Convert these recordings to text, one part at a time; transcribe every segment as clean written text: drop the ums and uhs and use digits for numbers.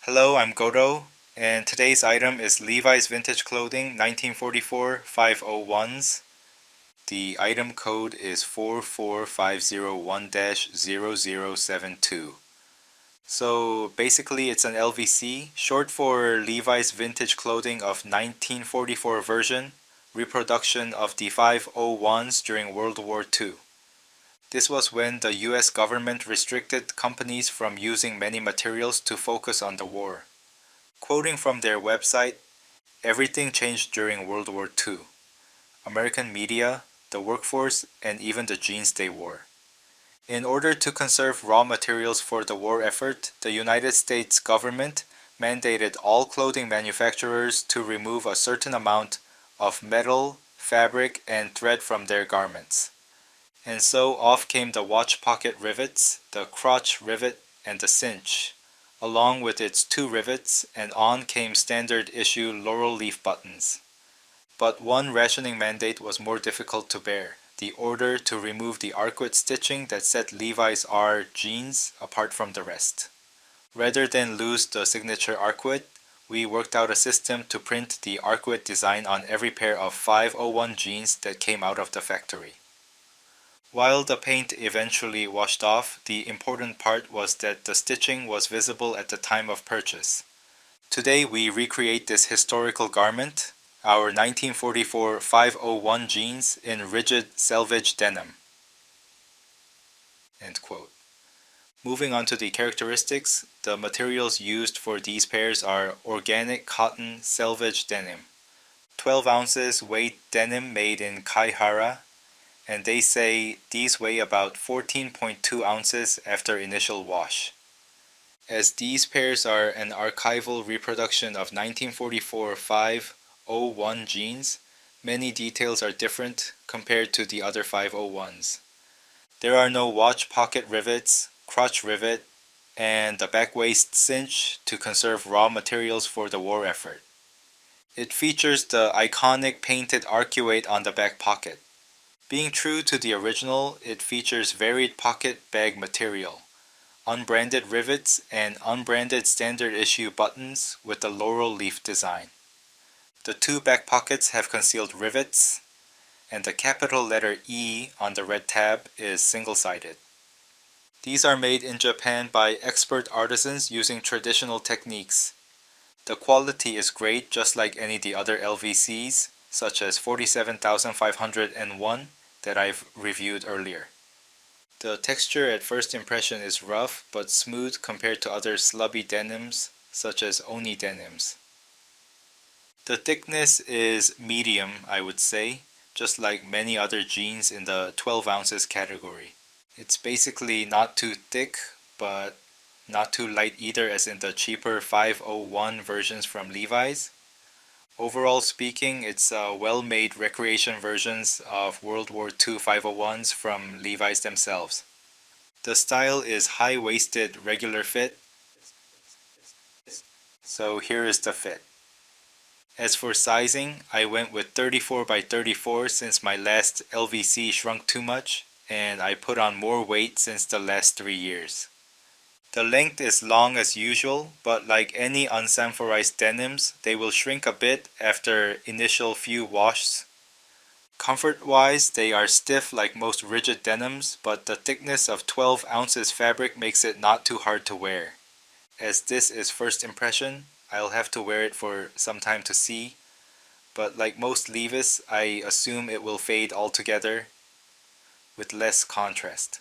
Hello, I'm Godo, and today's item is Levi's Vintage Clothing 1944 501s. The item code is 44501-0072. So basically it's an LVC, short for Levi's Vintage Clothing of 1944 version, reproduction of the 501s during World War II. This was when the US government restricted companies from using many materials to focus on the war. Quoting from their website, everything changed during World War II. American media, the workforce, and even the jeans they wore. In order to conserve raw materials for the war effort, the United States government mandated all clothing manufacturers to remove a certain amount of metal, fabric, and thread from their garments. And so off came the watch pocket rivets, the crotch rivet, and the cinch, along with its two rivets, and on came standard issue laurel leaf buttons. But one rationing mandate was more difficult to bear, the order to remove the arcuate stitching that set Levi's R jeans apart from the rest. Rather than lose the signature arcuate, we worked out a system to print the arcuate design on every pair of 501 jeans that came out of the factory. While the paint eventually washed off, the important part was that the stitching was visible at the time of purchase. Today we recreate this historical garment, our 1944 501 jeans in rigid selvage denim. End quote. Moving on to the characteristics, the materials used for these pairs are organic cotton selvage denim, 12 ounces weight denim made in Kaihara, and they say these weigh about 14.2 ounces after initial wash. As these pairs are an archival reproduction of 1944 501 jeans, many details are different compared to the other 501s. There are no watch pocket rivets, crotch rivet, and the back waist cinch to conserve raw materials for the war effort. It features the iconic painted arcuate on the back pocket. Being true to the original, it features varied pocket bag material, unbranded rivets, and unbranded standard issue buttons with the laurel leaf design. The two back pockets have concealed rivets, and the capital letter E on the red tab is single-sided. These are made in Japan by expert artisans using traditional techniques. The quality is great, just like any of the other LVCs, such as 47501 that I've reviewed earlier. The texture at first impression is rough but smooth compared to other slubby denims such as Oni denims. The thickness is medium, I would say, just like many other jeans in the 12 ounces category. It's basically not too thick but not too light either, as in the cheaper 501 versions from Levi's. Overall speaking, it's well-made recreation versions of World War II 501s from Levi's themselves. The style is high-waisted regular fit, so here is the fit. As for sizing, I went with 34 by 34 since my last LVC shrunk too much, and I put on more weight since the last 3 years. The length is long as usual, but like any unsanforized denims, they will shrink a bit after initial few washes. Comfort-wise, they are stiff like most rigid denims, but the thickness of 12 ounces fabric makes it not too hard to wear. As this is first impression, I'll have to wear it for some time to see, but like most Levi's, I assume it will fade altogether with less contrast.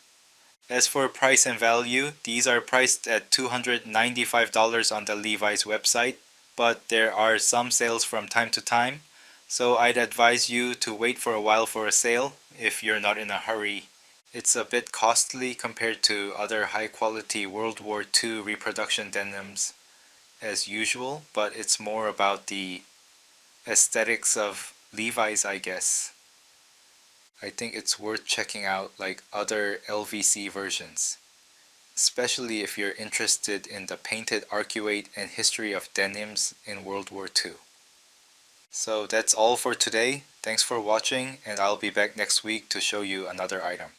As for price and value, these are priced at $295 on the Levi's website, but there are some sales from time to time, so I'd advise you to wait for a while for a sale if you're not in a hurry. It's a bit costly compared to other high-quality World War II reproduction denims as usual, but it's more about the aesthetics of Levi's, I guess. I think it's worth checking out like other LVC versions, especially if you're interested in the painted arcuate and history of denims in World War II. So that's all for today. Thanks for watching, and I'll be back next week to show you another item.